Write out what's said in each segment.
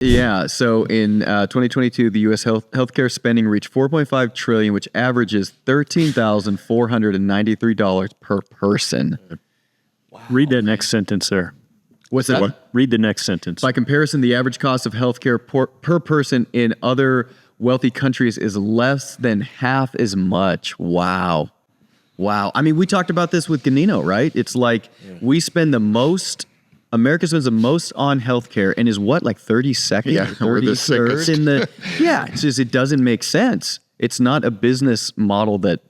Yeah. So in 2022, the U.S. healthcare spending reached $4.5 trillion, which averages $13,493 per person. Wow. Read that next sentence there. What's that? What? Read the next sentence. By comparison, the average cost of healthcare per person in other wealthy countries is less than half as much. Wow. I mean, we talked about this with Ganino, right? It's like we spend the most. America spends the most on healthcare and is what, like 32nd? Yeah, we're the sickest. In the, yeah, it's just, it doesn't make sense. It's not a business model that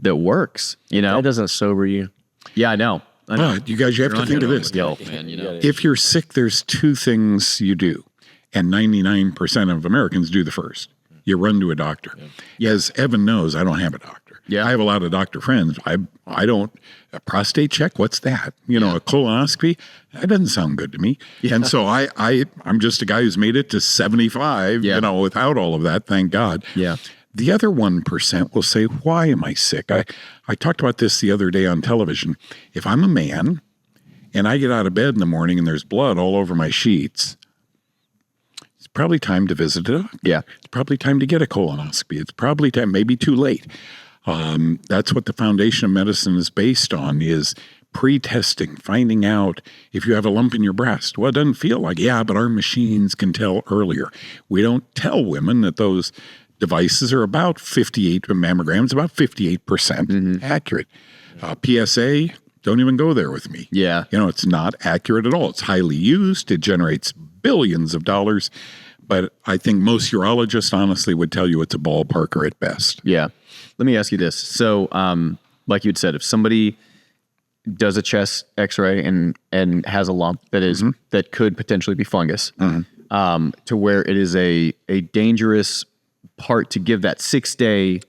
works, you know? That doesn't sober you. Yeah, I know. But you guys, you have to think of this. If you're sick, there's two things you do, and 99% of Americans do the first. You run to a doctor. As Evan knows, I don't have a doctor. Yeah. I have a lot of doctor friends. I don't, a prostate check, what's that? You know, a colonoscopy, that doesn't sound good to me. Yeah. And so I'm just a guy who's made it to 75, you know, without all of that, thank God. Yeah. The other 1% will say, why am I sick? I talked about this the other day on television. If I'm a man and I get out of bed in the morning and there's blood all over my sheets, it's probably time to visit a doctor. Yeah. It's probably time to get a colonoscopy. It's probably time, maybe too late. That's what the foundation of medicine is based on, is pre-testing, finding out if you have a lump in your breast. Well, it doesn't feel like, but our machines can tell earlier. We don't tell women that those devices are about 58 mammograms, about 58% accurate. PSA, don't even go there with me. Yeah. You know, it's not accurate at all. It's highly used. It generates billions of dollars. But I think most urologists honestly would tell you it's a ballparker at best. Yeah. Let me ask you this. So, like you'd said, if somebody does a chest x-ray and has a lump that is that could potentially be fungus, to where it is a dangerous part to give that 6-day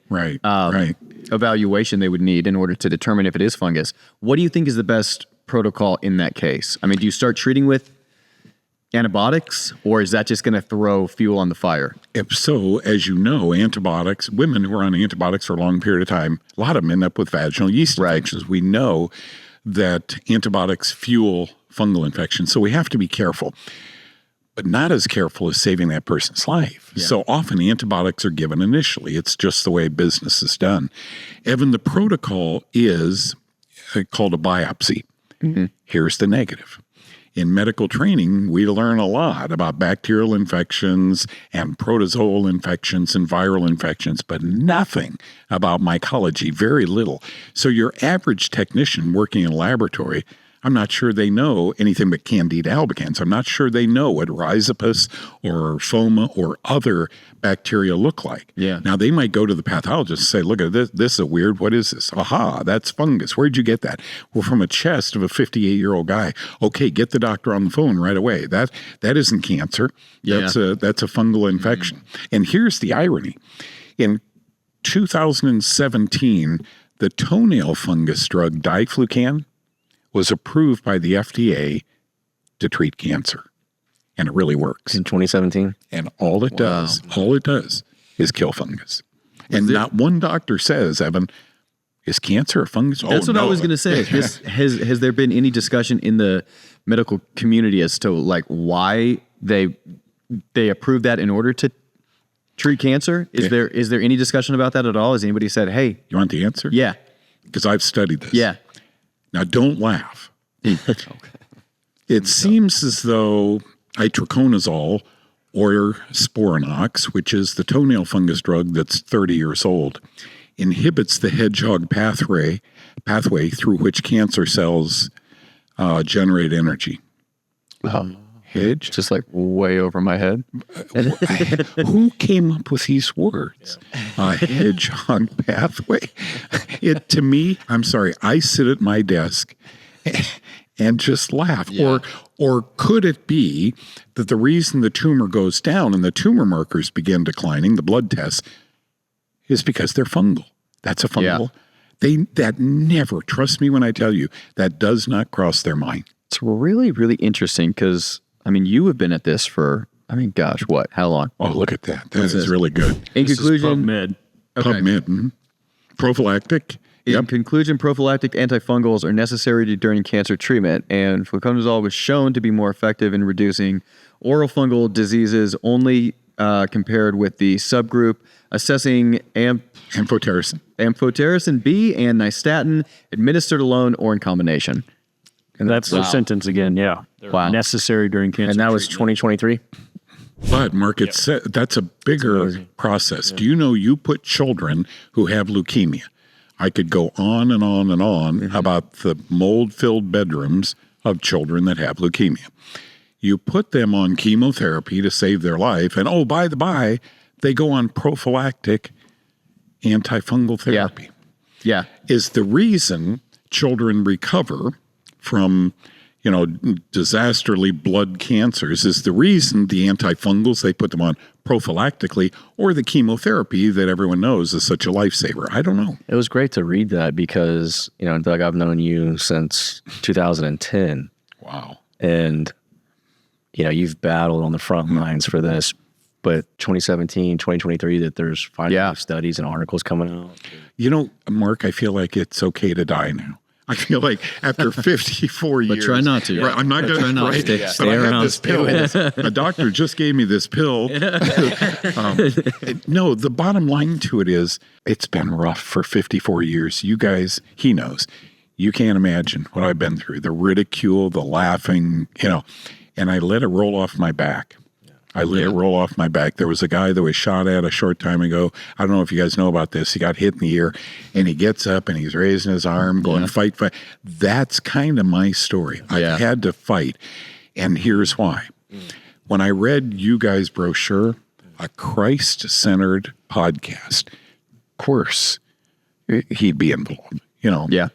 evaluation they would need in order to determine if it is fungus. What do you think is the best protocol in that case? I mean, do you start treating with antibiotics, or is that just going to throw fuel on the fire? If so, as you know, antibiotics, women who are on antibiotics for a long period of time, a lot of them end up with vaginal yeast infections. We know that antibiotics fuel fungal infections, so we have to be careful, but not as careful as saving that person's life. Yeah. So often antibiotics are given initially. It's just the way business is done. Evan, the protocol is called a biopsy. Here's the negative. In medical training, we learn a lot about bacterial infections and protozoal infections and viral infections, but nothing about mycology, very little. So your average technician working in a laboratory, I'm not sure they know anything but Candida albicans. I'm not sure they know what rhizopus or phoma or other bacteria look like. Yeah. Now, they might go to the pathologist and say, look at this. This is weird. What is this? Aha, that's fungus. Where'd you get that? Well, from a chest of a 58-year-old guy. Okay, get the doctor on the phone right away. That isn't cancer. That's a fungal infection. And here's the irony. In 2017, the toenail fungus drug diflucan was approved by the FDA to treat cancer. And it really works. In 2017? And all it does is kill fungus. And not one doctor says, Evan, is cancer a fungus? That's what I was going to say. Has there been any discussion in the medical community as to like why they approved that in order to treat cancer? Is there any discussion about that at all? Has anybody said, hey. You want the answer? Yeah. Because I've studied this. Yeah. Now, don't laugh. It seems as though itraconazole or Sporanox, which is the toenail fungus drug that's 30 years old, inhibits the hedgehog pathway through which cancer cells generate energy. Hedge? Just like way over my head. Who came up with these words? Hedgehog pathway. To me, I'm sorry, I sit at my desk and just laugh. Yeah. Or could it be that the reason the tumor goes down and the tumor markers begin declining, the blood tests, is because they're fungal? That's a fungal. Yeah. That never, trust me when I tell you, that does not cross their mind. It's really, really interesting because, I mean, you have been at this for, what? How long? Oh, look at that. That is really good. In conclusion, PubMed. Okay. PubMed. Prophylactic In conclusion, prophylactic antifungals are necessary during cancer treatment, and fluconazole was shown to be more effective in reducing oral fungal diseases only compared with the subgroup assessing amphotericin B and nystatin administered alone or in combination. And that's the sentence again. Yeah. Wow. Necessary during cancer. And that was treatment. 2023. But Mark, that's a bigger process. Do you know you put children who have leukemia? I could go on and on and on about the mold-filled bedrooms of children that have leukemia. You put them on chemotherapy to save their life, and oh, by the by, they go on prophylactic antifungal therapy. Yeah. Is the reason children recover from, disastrously blood cancers is the reason the antifungals, they put them on prophylactically, or the chemotherapy that everyone knows is such a lifesaver. I don't know. It was great to read that because, Doug, I've known you since 2010. Wow. And, you've battled on the front lines for this. But 2017, 2023, that there's finally studies and articles coming out. Mark, I feel like it's okay to die now. I feel like after 54 years. But try not to. Right, I'm not going to try not to. But I have this pill. A doctor just gave me this pill. No, the bottom line to it is it's been rough for 54 years. You guys, he knows. You can't imagine what I've been through. The ridicule, the laughing, and I let it roll off my back. I let it roll off my back. There was a guy that was shot at a short time ago. I don't know if you guys know about this. He got hit in the ear, and he gets up, and he's raising his arm, going, fight. That's kind of my story. I've had to fight, and here's why. When I read you guys' brochure, a Christ-centered podcast, of course, he'd be involved.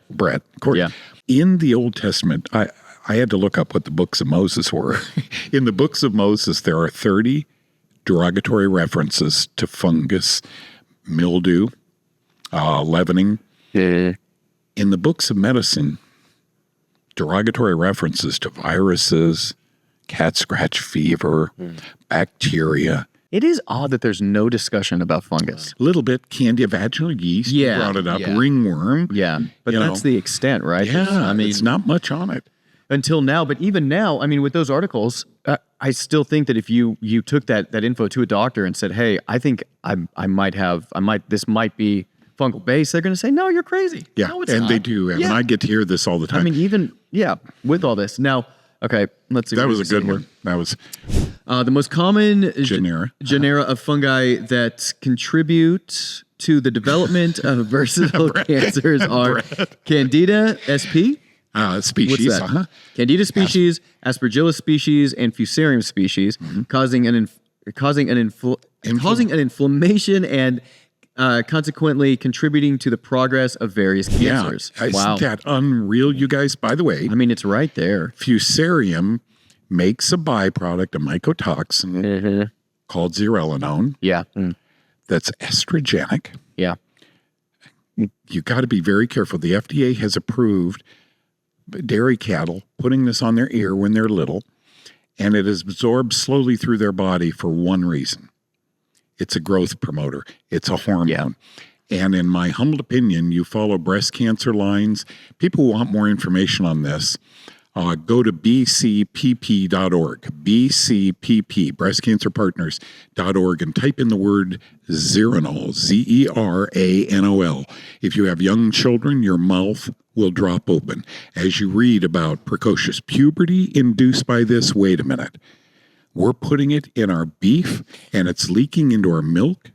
Brett, of course. Yeah. In the Old Testament, I had to look up what the books of Moses were. In the books of Moses, there are 30 derogatory references to fungus, mildew, leavening. In the books of medicine, derogatory references to viruses, cat scratch fever, bacteria. It is odd that there's no discussion about fungus. A little bit Candida vaginal yeast. You brought it up. Ringworm. Yeah. But that's the extent, right? Yeah. It's not much on it. Until now, but even now, with those articles, I still think that if you took that info to a doctor and said, "Hey, I think this might be fungal based," they're going to say, "No, you're crazy." Yeah, no, it's and not. they do, and I get to hear this all the time. With all this now. Okay, let's see. That was a good one. That was the most common genera of fungi that contribute to the development of versatile cancers are Candida sp. Species. What's that? Candida species, Aspergillus species, and Fusarium species, causing an inflammation and consequently contributing to the progress of various cancers. Yeah. Isn't that unreal, you guys? By the way, it's right there. Fusarium makes a byproduct, a mycotoxin called zearalenone. Yeah. That's estrogenic. Yeah. You got to be very careful. The FDA has approved dairy cattle putting this on their ear when they're little, and it is absorbed slowly through their body for one reason. It's a growth promoter. It's a hormone. Yeah. And in my humble opinion, you follow breast cancer lines. People who want more information on this, go to bcpp.org, bcpp, breastcancerpartners.org, and type in the word Zeranol, Zeranol. If you have young children, your mouth will drop open. As you read about precocious puberty induced by this, wait a minute. We're putting it in our beef, and it's leaking into our milk.